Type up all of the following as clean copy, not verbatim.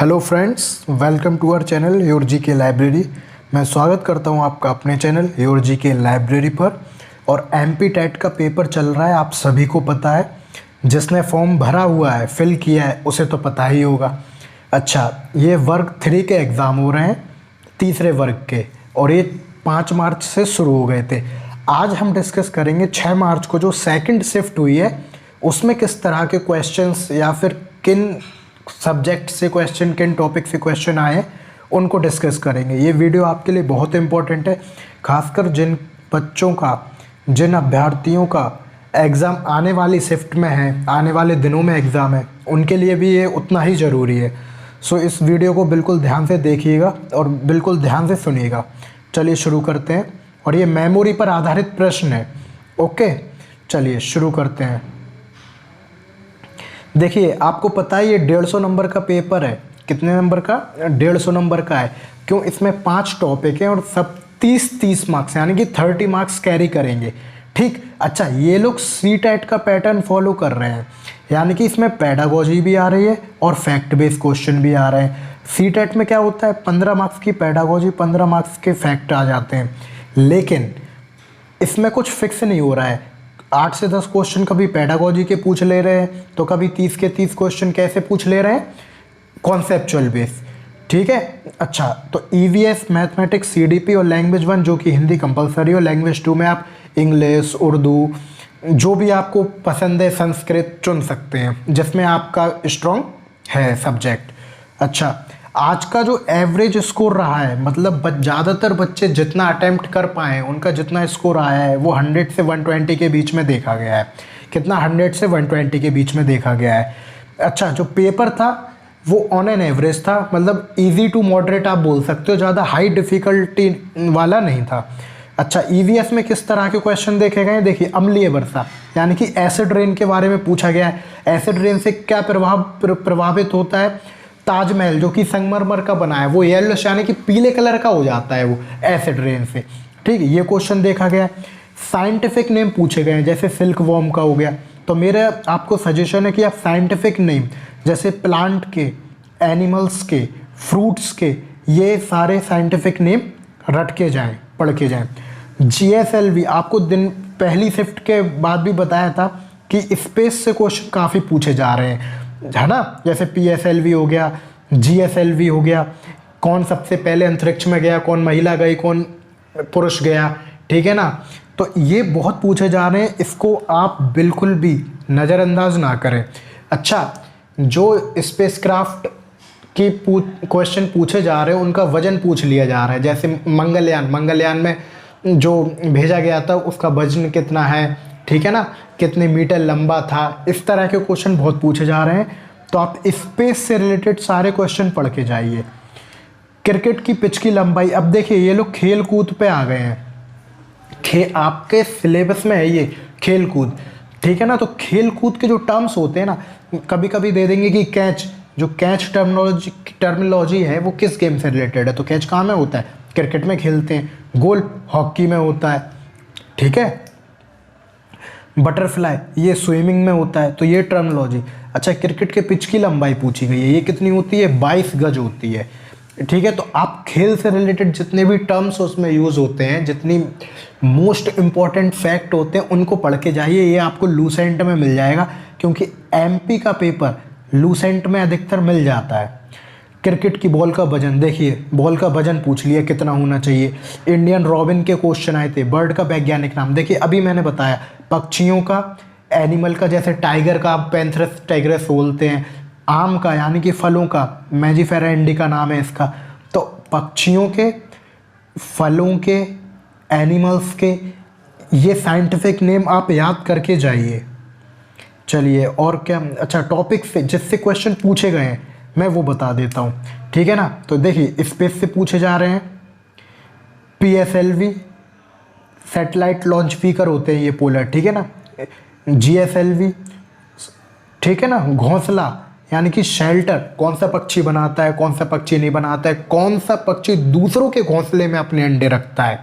Hello friends, welcome to our channel your G K library. मैं स्वागत करता हूं आपका अपने channel your G K library पर। और एमपी टेट का पेपर चल रहा है, आप सभी को पता है। जिसने फॉर्म भरा हुआ है, फिल किया है, उसे तो पता ही होगा। अच्छा, ये वर्ग 3 के एग्ज़ाम हो रहे हैं, तीसरे वर्ग के, और ये 5 मार्च से शुरू हो गए थे। आज हम डिस्कस करेंगे 6 मार्च को जो सेकंड शिफ्ट हुई है उसमें किस तरह के क्वेश्चंस या फिर किन सब्जेक्ट से क्वेश्चन, किन टॉपिक से क्वेश्चन आए हैं उनको डिस्कस करेंगे। ये वीडियो आपके लिए बहुत इंपॉर्टेंट है, खासकर जिन बच्चों का, जिन अभ्यर्थियों का एग्ज़ाम आने वाली शिफ्ट में है, आने वाले दिनों में एग्ज़ाम है, उनके लिए भी ये उतना ही ज़रूरी है। सो इस वीडियो को बिल्कुल ध्यान से देखिएगा और बिल्कुल ध्यान से सुनिएगा। चलिए शुरू करते हैं। और ये मेमोरी पर आधारित प्रश्न है। ओके, चलिए शुरू करते हैं। देखिए, आपको पता है ये 150 नंबर का पेपर है। कितने नंबर का? 150 नंबर का है। क्यों? इसमें 5 टॉपिक हैं और सब 30-30 मार्क्स, यानी कि 30 मार्क्स कैरी करेंगे। ठीक। अच्छा, ये लोग सी टेट का पैटर्न फॉलो कर रहे हैं, यानी कि इसमें पेडागोजी भी आ रही है और फैक्ट बेस्ड क्वेश्चन भी आ रहे हैं। सी टेट में क्या होता है, 15 मार्क्स की पेडागोजी, 15 मार्क्स के फैक्ट आ जाते हैं। लेकिन इसमें कुछ फिक्स नहीं हो रहा है। 8 से 10 क्वेश्चन कभी पेडागोजी के पूछ ले रहे हैं, तो कभी 30 के 30 क्वेश्चन कैसे पूछ ले रहे हैं, कॉन्सेप्चुअल बेस। ठीक है। अच्छा, तो ईवीएस, मैथमेटिक्स, सीडीपी और लैंग्वेज 1 जो कि हिंदी कंपलसरी, और लैंग्वेज 2 में आप इंग्लिश, उर्दू, जो भी आपको पसंद है, संस्कृत चुन सकते हैं जिसमें आपका स्ट्रॉन्ग है सब्जेक्ट। अच्छा, आज का जो एवरेज स्कोर रहा है, मतलब ज़्यादातर बच्चे जितना अटेम्प्ट कर पाए हैं, उनका जितना स्कोर आया है वो 100 से 120 के बीच में देखा गया है। कितना? 100 से 120 के बीच में देखा गया है। अच्छा, जो पेपर था वो ऑन एन एवरेज था, मतलब इजी टू मॉडरेट आप बोल सकते हो, ज़्यादा हाई डिफ़िकल्टी वाला नहीं था। अच्छा, ईवीएस में किस तरह के क्वेश्चन देखे गए? देखिए, अम्लीय वर्षा, यानी कि एसिड रेन के बारे में पूछा गया है। एसिड रेन से क्या प्रभावित होता है? ताजमहल जो कि संगमरमर का बना है वो येलो, यानी कि पीले कलर का हो जाता है वो एसिड रेन से। ठीक है, ये क्वेश्चन देखा गया है। साइंटिफिक नेम पूछे गए हैं, जैसे सिल्क वॉर्म का हो गया। तो मेरा आपको सजेशन है कि आप साइंटिफिक नेम जैसे प्लांट के, एनिमल्स के, फ्रूट्स के, ये सारे साइंटिफिक नेम रट के जाएँ, पढ़ के जाएँ। जीएसएलवी आपको दिन पहली शिफ्ट के बाद भी बताया था कि स्पेस से क्वेश्चन काफ़ी पूछे जा रहे हैं, है ना। जैसे पीएसएलवी हो गया, जीएसएलवी हो गया, कौन सबसे पहले अंतरिक्ष में गया, कौन महिला गई, कौन पुरुष गया। ठीक है ना। तो ये बहुत पूछे जा रहे हैं, इसको आप बिल्कुल भी नज़रअंदाज ना करें। अच्छा, जो स्पेसक्राफ्ट की क्वेश्चन पूछे जा रहे हैं उनका वजन पूछ लिया जा रहा है। जैसे मंगलयान में जो भेजा गया था उसका वजन कितना है, ठीक है ना, कितने मीटर लंबा था, इस तरह के क्वेश्चन बहुत पूछे जा रहे हैं। तो आप स्पेस से रिलेटेड सारे क्वेश्चन पढ़ के जाइए। क्रिकेट की पिच की लंबाई, अब देखिए ये लोग खेल कूद पे आ गए हैं। आपके सिलेबस में है ये खेल कूद, ठीक है ना। तो खेल कूद के जो टर्म्स होते हैं ना, कभी कभी दे देंगे कि कैच, जो कैच टर्मिनोलॉजी है वो किस गेम से रिलेटेड है, तो कैच कहाँ में होता है? क्रिकेट में खेलते हैं। गोल हॉकी में होता है, ठीक है। बटरफ्लाई ये स्विमिंग में होता है, तो ये टर्मिनोलॉजी। अच्छा, क्रिकेट के पिच की लंबाई पूछी गई है, ये कितनी होती है? 22 गज होती है। ठीक है। तो आप खेल से रिलेटेड जितने भी टर्म्स उसमें यूज़ होते हैं, जितनी मोस्ट इंपॉर्टेंट फैक्ट होते हैं, उनको पढ़ के जाइए। ये आपको लूसेंट में मिल जाएगा, क्योंकि एमपी का पेपर लूसेंट में अधिकतर मिल जाता है। क्रिकेट की बॉल का वजन, देखिए बॉल का वजन पूछ लिया कितना होना चाहिए। इंडियन रॉबिन के क्वेश्चन आए थे। बर्ड का वैज्ञानिक नाम, देखिए अभी मैंने बताया। पक्षियों का, एनिमल का, जैसे टाइगर का पैंथरस टाइग्रस बोलते हैं। आम का, यानी कि फलों का, मैजिफेरा इंडिका नाम है इसका। तो पक्षियों के, फलों के, एनिमल्स के, ये साइंटिफिक नेम आप याद करके जाइए। चलिए, और क्या? अच्छा, टॉपिक से जिससे क्वेश्चन पूछे गए हैं मैं वो बता देता हूँ, ठीक है ना। तो देखिए, स्पेस से पूछे जा रहे हैं। पीएसएलवी सैटेलाइट लॉन्च व्हीकल होते हैं ये पोलर, ठीक है ना। जीएसएलवी, ठीक है ना। घोंसला यानी कि शेल्टर, कौन सा पक्षी बनाता है, कौन सा पक्षी नहीं बनाता है, कौन सा पक्षी दूसरों के घोंसले में अपने अंडे रखता है,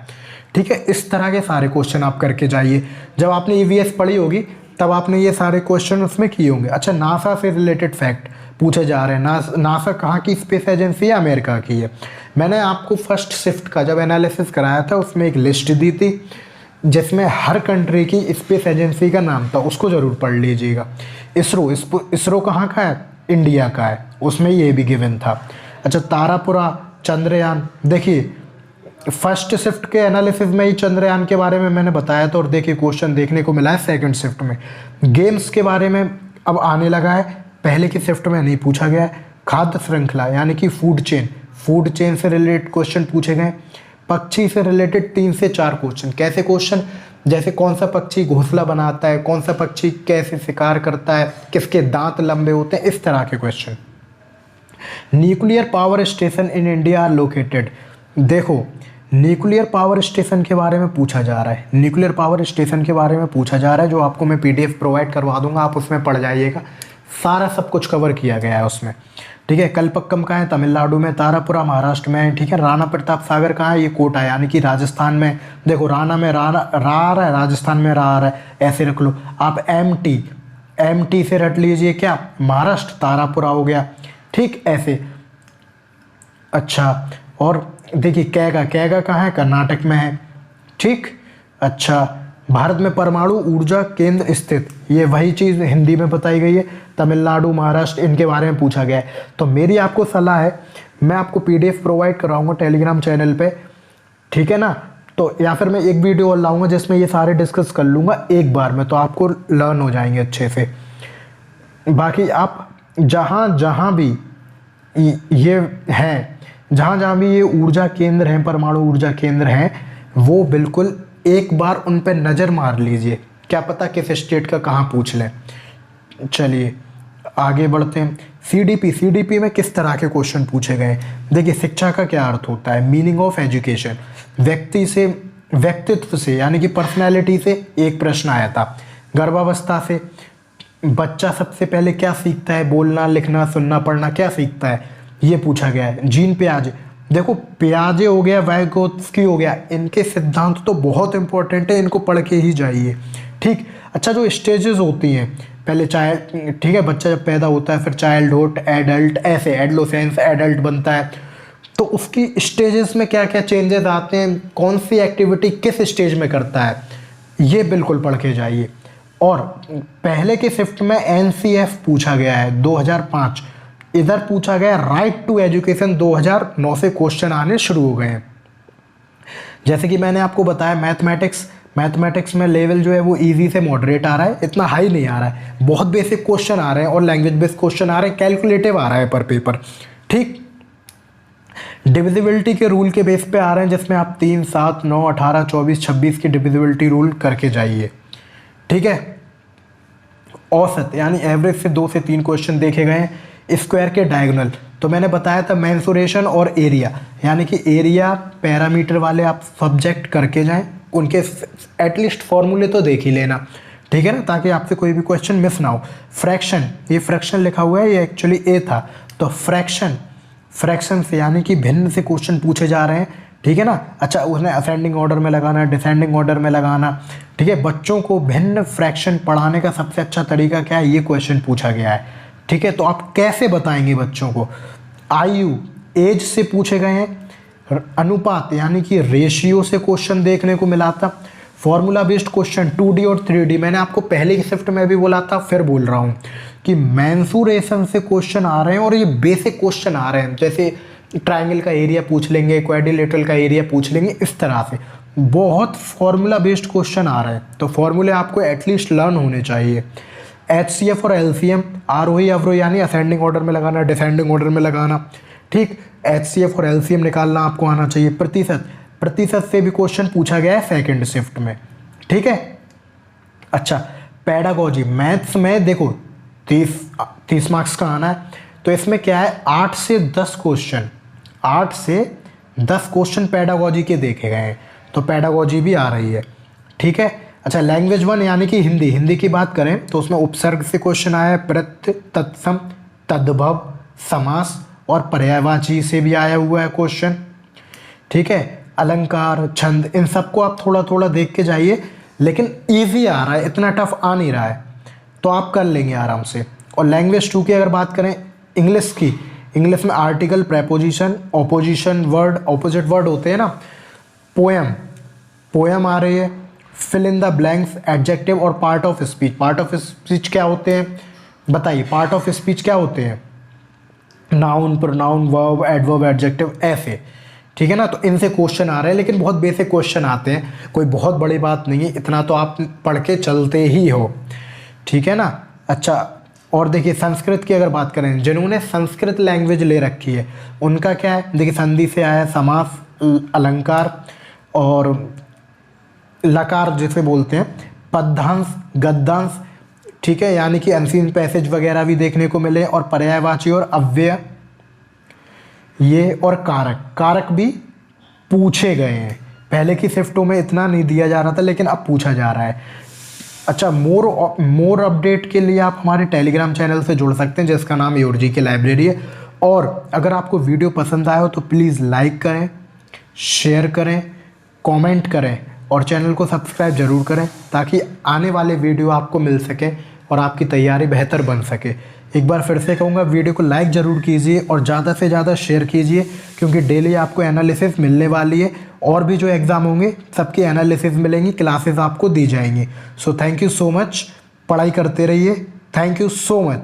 ठीक है। इस तरह के सारे क्वेश्चन आप करके जाइए। जब आपने ईवीएस पढ़ी होगी तब आपने ये सारे क्वेश्चन उसमें किए होंगे। अच्छा, नासा से रिलेटेड फैक्ट, पूछे जा रहे हैं। नासा कहाँ की स्पेस एजेंसी है? अमेरिका की है। मैंने आपको फर्स्ट शिफ्ट का जब एनालिसिस कराया था उसमें एक लिस्ट दी थी जिसमें हर कंट्री की स्पेस एजेंसी का नाम था, उसको ज़रूर पढ़ लीजिएगा। इसरो कहाँ का है? इंडिया का है, उसमें ये भी गिवन था। अच्छा, तारापुरा, चंद्रयान, देखिए फर्स्ट शिफ्ट के एनालिसिस में ही चंद्रयान के बारे में मैंने बताया था और देखिए क्वेश्चन देखने को मिला है सेकंड शिफ्ट में। गेम्स के बारे में अब आने लगा है, पहले की शिफ्ट में नहीं पूछा गया है। खाद्य श्रृंखला यानी कि फूड चेन से रिलेटेड क्वेश्चन पूछे गए। पक्षी से रिलेटेड 3 से 4 क्वेश्चन। कैसे क्वेश्चन? जैसे कौन सा पक्षी घोंसला बनाता है, कौन सा पक्षी कैसे शिकार करता है, किसके दांत लंबे होते हैं, इस तरह के question. Nuclear power station in India are located. देखो न्यूक्लियर पावर स्टेशन के बारे में पूछा जा रहा है, न्यूक्लियर पावर स्टेशन के बारे में पूछा जा रहा है, जो आपको मैं PDF प्रोवाइड करवा दूंगा, आप उसमें पढ़ जाइएगा। सारा सब कुछ कवर किया गया है उसमें, ठीक है। कलपक्कम कहाँ है? तमिलनाडु में। तारापुरा महाराष्ट्र में है, ठीक है। राणा प्रताप सागर कहाँ है? ये कोटा यानी कि राजस्थान में। देखो राणा में रा आ रहा है, राजस्थान में रा आ रहा है, ऐसे रख लो आप। MT से रट लीजिए क्या? महाराष्ट्र, तारापुरा हो गया, ठीक ऐसे। अच्छा, और देखिए कैगा कहाँ है? कर्नाटक में है, ठीक। अच्छा, भारत में परमाणु ऊर्जा केंद्र स्थित, ये वही चीज़ हिंदी में बताई गई है। तमिलनाडु, महाराष्ट्र, इनके बारे में पूछा गया है। तो मेरी आपको सलाह है, मैं आपको PDF प्रोवाइड कराऊंगा टेलीग्राम चैनल पे, ठीक है ना। तो या फिर मैं एक वीडियो और लाऊंगा जिसमें ये सारे डिस्कस कर लूँगा एक बार में, तो आपको लर्न हो जाएंगे अच्छे से। बाकी आप जहाँ भी ये हैं, जहाँ भी ये ऊर्जा केंद्र हैं, परमाणु ऊर्जा केंद्र हैं, वो बिल्कुल एक बार उन पर नज़र मार लीजिए, क्या पता किस स्टेट का कहाँ पूछ लें। चलिए आगे बढ़ते हैं। CDP में किस तरह के क्वेश्चन पूछे गए? देखिए शिक्षा का क्या अर्थ होता है? Meaning of education. व्यक्तित्व से यानी कि पर्सनैलिटी से एक प्रश्न आया था। गर्भावस्था से बच्चा सबसे पहले क्या सीखता है? बोलना, लिखना, सुनना, पढ़ना, क्या सीखता है? ये पूछा गया है। जीन पियाजे, देखो पियाजे हो गया, वाइगोत्स्की हो गया, इनके सिद्धांत तो बहुत इंपॉर्टेंट है, इनको पढ़ के ही जाइए, ठीक। अच्छा, जो स्टेजेस होती हैं, पहले चाइल्ड, ठीक है, बच्चा जब पैदा होता है, फिर चाइल्डहुड, एडल्ट, ऐसे एडोलेसेंस, एडल्ट बनता है, तो उसकी स्टेजेस में क्या क्या चेंजेस आते हैं, कौन सी एक्टिविटी किस स्टेज में करता है, ये बिल्कुल पढ़ के जाइए। और पहले के शिफ्ट में NCF पूछा गया है 2005, इधर पूछा गया राइट टू एजुकेशन 2009 से क्वेश्चन आने शुरू हो गए हैं। जैसे कि मैंने आपको बताया मैथमेटिक्स में लेवल जो है वो इजी से मॉडरेट आ रहा है, इतना हाई नहीं आ रहा है, बहुत बेसिक क्वेश्चन आ रहे हैं और लैंग्वेज बेस्ड क्वेश्चन आ रहे हैं, कैलकुलेटिव आ रहा है पर पेपर, ठीक। डिविजिबिलिटी के रूल के बेस पे आ रहे हैं, जिसमें आप 3, 7, 9, 18, 24, 26 की डिविजिबिलिटी रूल करके जाइए, ठीक है। औसत यानी एवरेज से 2 से 3 क्वेश्चन देखे गए हैं। स्क्वायर के डायगोनल, तो मैंने बताया था मेंसुरेशन और एरिया, यानी कि एरिया पैरामीटर वाले आप सब्जेक्ट करके जाएं, उनके एटलीस्ट फॉर्मूले तो देख ही लेना, ठीक है ना, ताकि आपसे कोई भी क्वेश्चन मिस ना हो। फ्रैक्शन, ये फ्रैक्शन लिखा हुआ है, ये एक्चुअली ए था, तो फ्रैक्शन से यानी कि भिन्न से क्वेश्चन पूछे जा रहे हैं, ठीक है ना। अच्छा, उसने असेंडिंग ऑर्डर में लगाना, डिसेंडिंग ऑर्डर में लगाना, ठीक है। बच्चों को भिन्न फ्रैक्शन पढ़ाने का सबसे अच्छा तरीका क्या है, ये क्वेश्चन पूछा गया है, ठीक है। तो आप कैसे बताएंगे बच्चों को? आयु, एज से पूछे गए हैं। अनुपात यानी कि रेशियो से क्वेश्चन देखने को मिला था। फॉर्मूला बेस्ड क्वेश्चन 2D और 3D, मैंने आपको पहले की शिफ्ट में भी बोला था, फिर बोल रहा हूँ कि मेंसुरेशन से क्वेश्चन आ रहे हैं और ये बेसिक क्वेश्चन आ रहे हैं, जैसे ट्राइंगल का एरिया पूछ लेंगे, क्वाड्रिलेटरल का एरिया पूछ लेंगे, इस तरह से बहुत फॉर्मूला बेस्ड क्वेश्चन आ रहे हैं, तो फॉर्मूले आपको एटलीस्ट लर्न होने चाहिए। HCF और LCM, आरोही अवरोही यानी असेंडिंग ऑर्डर में लगाना, डिसेंडिंग ऑर्डर में लगाना, ठीक। HCF और LCM निकालना आपको आना चाहिए। प्रतिशत से भी क्वेश्चन पूछा गया है सेकंड शिफ्ट में, ठीक है। अच्छा, पेडागोजी, मैथ्स में देखो 30 मार्क्स का आना है, तो इसमें क्या है 8 से 10 क्वेश्चन पेडागोजी के देखे गए हैं, तो पेडागोजी भी आ रही है, ठीक है। अच्छा, लैंग्वेज 1 यानी कि हिंदी की बात करें तो उसमें उपसर्ग से क्वेश्चन आया है, प्रत्यय, तत्सम, तद्भव, समास और पर्यायवाची से भी आया हुआ है क्वेश्चन, ठीक है। अलंकार, छंद, इन सबको आप थोड़ा थोड़ा देख के जाइए, लेकिन इजी आ रहा है, इतना टफ आ नहीं रहा है, तो आप कर लेंगे आराम से। और लैंग्वेज 2 की अगर बात करें, इंग्लिश की, इंग्लिश में article, preposition, opposition word, opposite word होते हैं ना। पोएम, पोएम आ रही है। Fill in the blanks, adjective और part of speech. Part of speech क्या होते हैं बताइए, पार्ट ऑफ स्पीच क्या होते हैं? Noun, pronoun, verb, adverb, adjective, ऐसे, ठीक है ना। तो इनसे क्वेश्चन आ रहे हैं, लेकिन बहुत बेसिक क्वेश्चन आते हैं, कोई बहुत बड़ी बात नहीं है, इतना तो आप पढ़ के चलते ही हो, ठीक है ना। अच्छा, और देखिए संस्कृत की अगर बात करें, जिन्होंने संस्कृत लैंग्वेज ले रखी है उनका क्या है, देखिए संधि से आया है, समास, अलंकार और लकार जिसे बोलते हैं, पद्यांश, गद्यांश, ठीक है, यानी कि अनसीन पैसेज वगैरह भी देखने को मिले, और पर्यायवाची और अव्यय ये, और कारक, कारक भी पूछे गए हैं। पहले की शिफ्टों में इतना नहीं दिया जा रहा था, लेकिन अब पूछा जा रहा है। अच्छा, मोर अपडेट के लिए आप हमारे टेलीग्राम चैनल से जुड़ सकते हैं, जिसका नाम योरजी की लाइब्रेरी है। और अगर आपको वीडियो पसंद आया हो तो प्लीज़ लाइक करें, शेयर करें, कमेंट करें और चैनल को सब्सक्राइब ज़रूर करें, ताकि आने वाले वीडियो आपको मिल सके और आपकी तैयारी बेहतर बन सके। एक बार फिर से कहूँगा, वीडियो को लाइक ज़रूर कीजिए और ज़्यादा से ज़्यादा शेयर कीजिए, क्योंकि डेली आपको एनालिसिस मिलने वाली है, और भी जो एग्ज़ाम होंगे सबकी एनालिसिस मिलेंगी, क्लासेस आपको दी जाएंगी। So thank you so much, पढ़ाई करते रहिए। Thank you so much.